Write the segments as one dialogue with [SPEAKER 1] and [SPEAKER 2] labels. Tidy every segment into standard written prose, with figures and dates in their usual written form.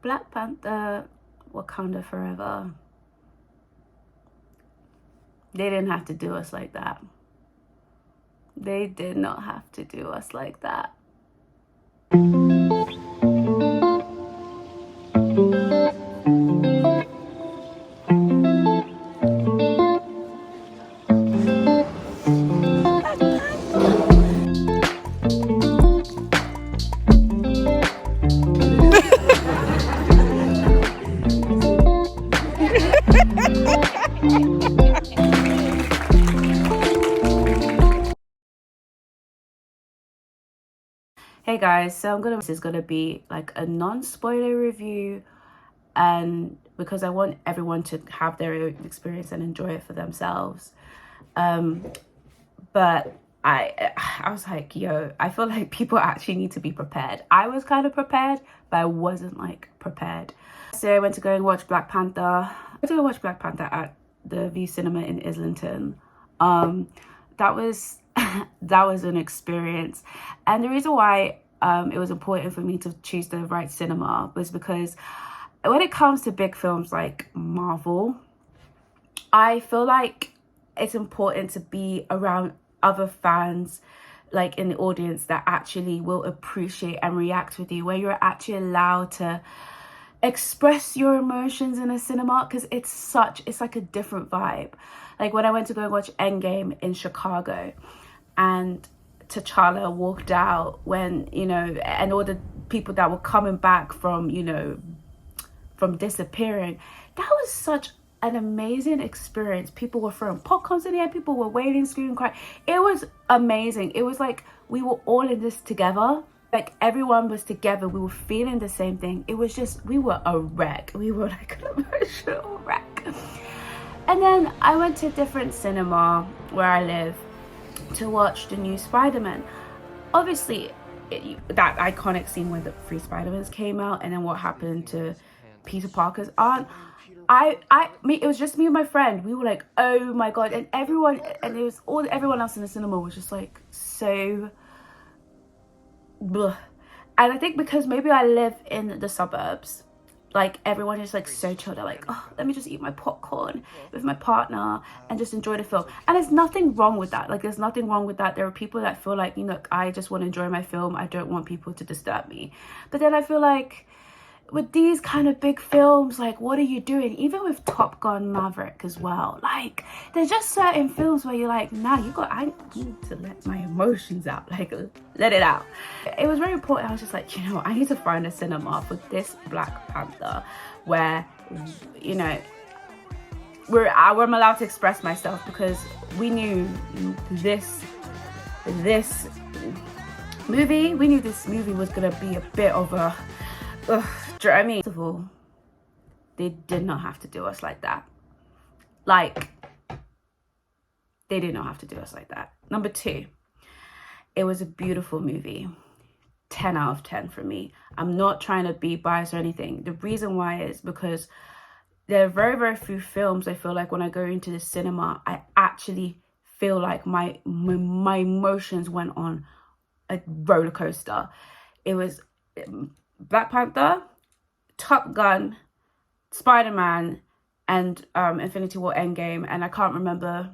[SPEAKER 1] Black Panther, Wakanda forever. They didn't have to do us like that. They did not have to do us like that. Hey guys, so this is gonna be like a non-spoiler review, and because I want everyone to have their own experience and enjoy it for themselves. But I was like, yo, I feel like people actually need to be prepared. I was kind of prepared, but I wasn't like prepared. So I went to go and watch Black Panther. I went to go watch Black Panther at the View Cinema in Islington. That was that was an experience, and the reason why it was important for me to choose the right cinema was because when it comes to big films like Marvel, I feel like it's important to be around other fans, like in the audience, that actually will appreciate and react with you, where you're actually allowed to express your emotions in a cinema, because it's like a different vibe. Like when I went to go and watch Endgame in Chicago, and T'Challa walked out when, you know, and all the people that were coming back from, you know, from disappearing, that was such an amazing experience. People were throwing popcorns in the air, people were wailing, screaming, crying. It was amazing. It was like we were all in this together. Like everyone was together. We were feeling the same thing. It was just, we were a wreck. We were like an emotional wreck. And then I went to a different cinema where I live to watch the new Spider-Man. Obviously, that iconic scene when the three Spider-Mans came out, and then what happened to Peter Parker's aunt. It was just me and my friend. We were like, oh my god, and everyone else in the cinema was just like so blah. And I think because maybe I live in the suburbs, like everyone is like so chill. They're like, oh, let me just eat my popcorn with my partner and just enjoy the film. And there's nothing wrong with that. Like there's nothing wrong with that. There are people that feel like, you know, I just want to enjoy my film. I don't want people to disturb me. But then I feel like with these kind of big films, like what are you doing? Even with Top Gun Maverick as well, like there's just certain films where you're like, nah, I need to let my emotions out, like let it out. It was very important. I was just like, you know, I need to find a cinema for this Black Panther where, you know, I'm allowed to express myself, because we knew this movie was gonna be a bit of a do you know what I mean? First of all, they did not have to do us like that. Like, they did not have to do us like that. Number two, it was a beautiful movie. 10 out of 10 for me. I'm not trying to be biased or anything. The reason why is because there are very, very few films I feel like when I go into the cinema, I actually feel like my emotions went on a roller coaster. It was Black Panther, Top Gun, Spider-Man, and Infinity War Endgame. And I can't remember,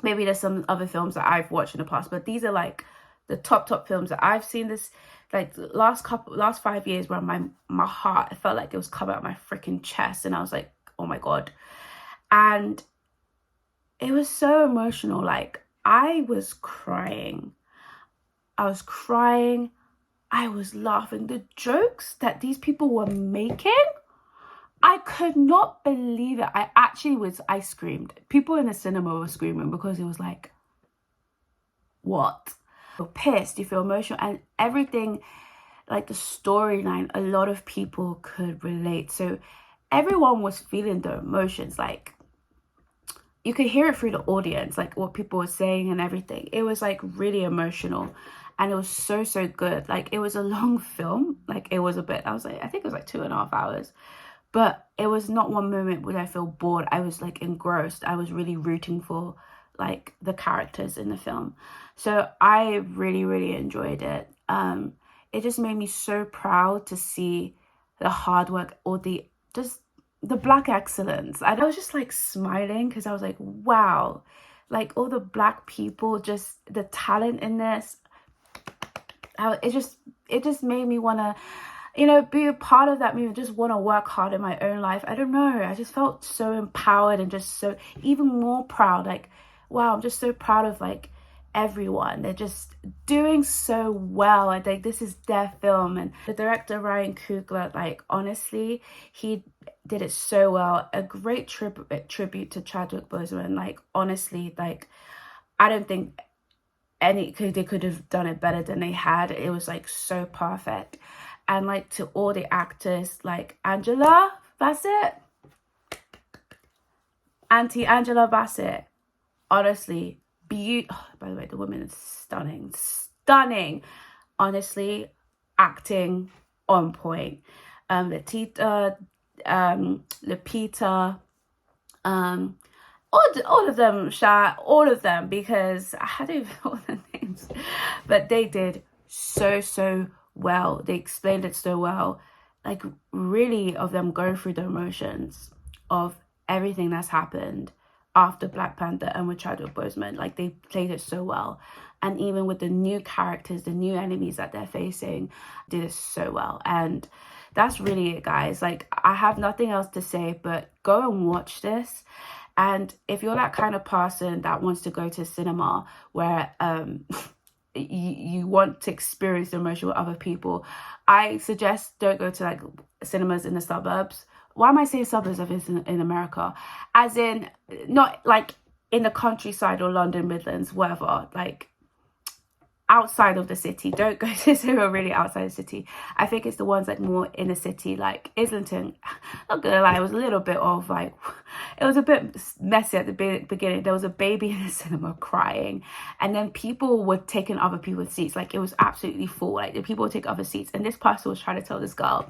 [SPEAKER 1] maybe there's some other films that I've watched in the past, but these are like the top films that I've seen. This like last 5 years, where my heart, I felt like it was coming out my freaking chest, and I was like, oh my god. And it was so emotional. Like I was crying, I was laughing. The jokes that these people were making, I could not believe it. I screamed. People in the cinema were screaming, because it was like, what? You're pissed, you feel emotional, and everything, like the storyline, a lot of people could relate. So everyone was feeling the emotions. Like you could hear it through the audience, like what people were saying and everything. It was like really emotional. And it was so good. Like it was a long film. Like it was a bit, I think it was like 2.5 hours. But it was not one moment where I feel bored. I was like engrossed. I was really rooting for like the characters in the film. So I really, really enjoyed it. It just made me so proud to see the hard work, or just the Black excellence. And I was just like smiling because I was like, wow, like all the Black people, just the talent in this. It just made me want to, be a part of that movie, just want to work hard in my own life. I don't know, I just felt so empowered and just so even more proud. Like, wow, I'm just so proud of like everyone. They're just doing so well. I think this is their film, and the director Ryan Coogler, like honestly, he did it so well. A great tribute to Chadwick Boseman. Like honestly, like I don't think they could have done it better than they had. It was like so perfect. And like to all the actors, like Angela Bassett, Auntie Angela Bassett, honestly, by the way, the woman is stunning. Honestly, acting on point. Lupita, all of them, all of them, because I don't even know their names, but they did so well. They explained it so well, like really of them going through the emotions of everything that's happened after Black Panther and with Chadwick Boseman. Like they played it so well, and even with the new characters, the new enemies that they're facing, did it so well. And that's really it, guys. Like I have nothing else to say, but go and watch this. And if you're that kind of person that wants to go to cinema where you want to experience the emotion with other people, I suggest don't go to like cinemas in the suburbs. Why am I saying suburbs if it's in America? As in, not like in the countryside or London Midlands, whatever, like outside of the city. Don't go to cinema really outside the city. I think it's the ones like more in the city, like Islington. Not gonna lie, it was a little bit of like, it was a bit messy at the beginning. There was a baby in the cinema crying, and then people were taking other people's seats. Like it was absolutely full. Like the people would take other seats, and this person was trying to tell this girl,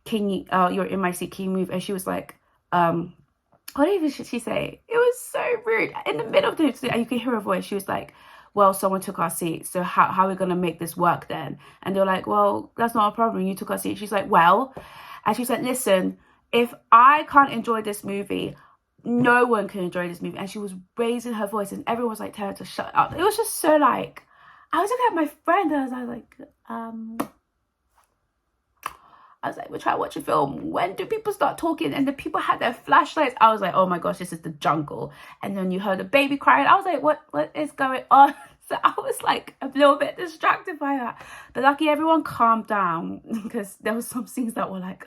[SPEAKER 1] "Can you? You're in my seat. Can you move?" And she was like, what even should she say? It was so rude. In the middle of the, you could hear her voice. She was like, well, someone took our seat, so how are we going to make this work then? And they're like, well, that's not a problem. You took our seat. She's like, well, and she's like, listen, if I can't enjoy this movie, no one can enjoy this movie. And she was raising her voice, and everyone was like, tell her to shut up. It was just so like, I was looking at my friend, and I was like, we're trying to watch a film. When do people start talking? And the people had their flashlights. I was like, oh my gosh, this is the jungle. And then you heard a baby crying. I was like, what is going on? So I was like a little bit distracted by that. But lucky everyone calmed down, because there was some scenes that were like,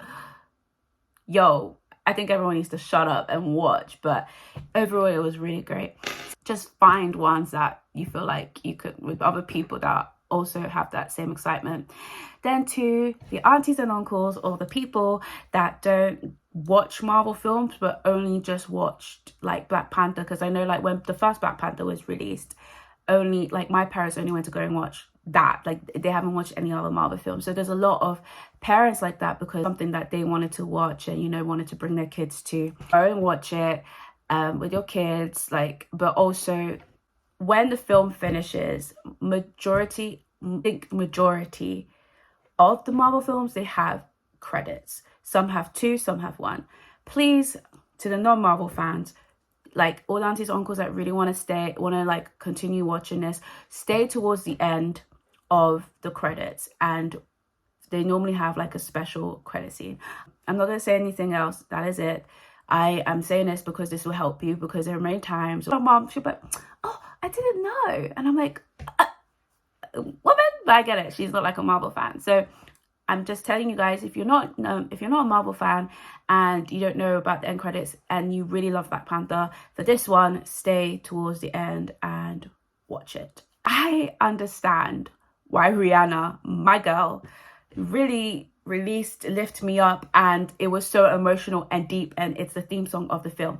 [SPEAKER 1] yo, I think everyone needs to shut up and watch. But overall, it was really great. Just find ones that you feel like you could, with other people that also have that same excitement. Then to the aunties and uncles, or the people that don't watch Marvel films but only just watched like Black Panther, because I know like when the first Black Panther was released, only like my parents only went to go and watch that. Like they haven't watched any other Marvel films. So there's a lot of parents like that, because something that they wanted to watch and wanted to bring their kids to. Go and watch it with your kids, like, but also when the film finishes, majority of the Marvel films, they have credits. Some have 2, some have 1. Please, to the non-Marvel fans, like all aunties, uncles that really want to like continue watching this, stay towards the end of the credits, and they normally have like a special credit scene. I'm not going to say anything else. That is it. I am saying this because this will help you, because there are many times my mom, she'll be like, oh, I didn't know. And I'm like, woman, but I get it. She's not like a Marvel fan. So I'm just telling you guys, if you're not a Marvel fan and you don't know about the end credits and you really love Black Panther, for this one, stay towards the end and watch it. I understand why Rihanna, my girl, really released Lift Me Up, and it was so emotional and deep, and it's the theme song of the film.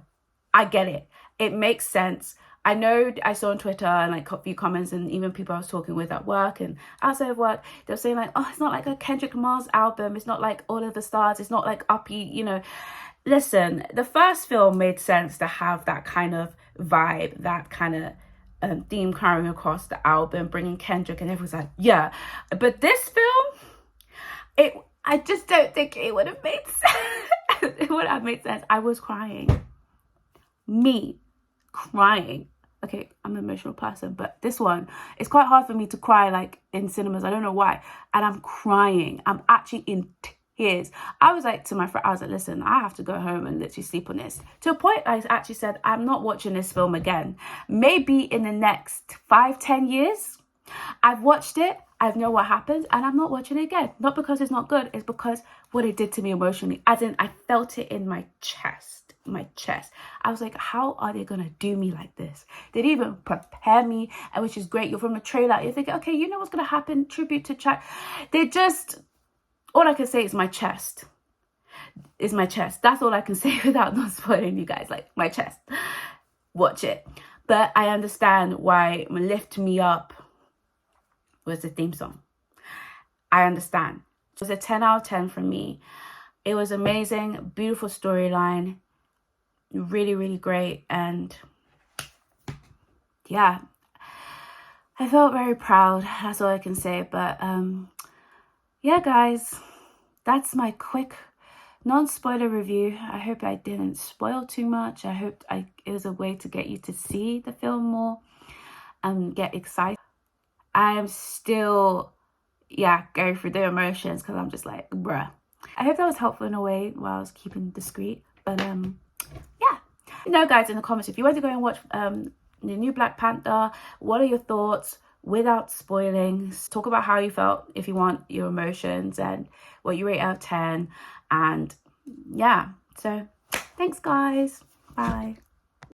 [SPEAKER 1] I get it. It makes sense. I know I saw on Twitter and like a few comments, and even people I was talking with at work and outside of work, they were saying like, oh, it's not like a Kendrick Lamar's album. It's not like All of the Stars. It's not like uppy, Listen, the first film made sense to have that kind of vibe, that kind of theme carrying across the album, bringing Kendrick, and everyone's like, yeah. But this film, I just don't think it would have made sense. It would have made sense. I was crying. Me crying. Okay, I'm an emotional person, but this one, it's quite hard for me to cry like in cinemas. I don't know why. And I'm crying. I'm actually in tears. I was like to my friend, I was like, listen, I have to go home and literally sleep on this. To a point, I actually said, I'm not watching this film again. Maybe in the next 5-10 years, I've watched it, I know what happens, and I'm not watching it again. Not because it's not good, it's because what it did to me emotionally. As in, I felt it in my chest. I was like, how are they gonna do me like this? They didn't even prepare me, and which is great. You're from a trailer, you're thinking, okay, you know what's gonna happen, tribute to Chad. They just, all I can say is my chest. Is my chest. That's all I can say without not spoiling you guys. Like, my chest. Watch it. But I understand why Lift Me Up was the theme song. I understand. It was a 10 out of 10 for me. It was amazing, beautiful storyline, really, really great. And yeah, I felt very proud. That's all I can say. But yeah, guys, that's my quick non-spoiler review. I hope I didn't spoil too much. I hope it was a way to get you to see the film more and get excited. I am still, going through the emotions because I'm just like, bruh. I hope that was helpful in a way while I was keeping discreet. But yeah. You know, guys, in the comments, if you want to go and watch the new Black Panther, what are your thoughts without spoiling? Talk about how you felt, if you want, your emotions, and what you rate out of 10. And yeah, so thanks, guys. Bye.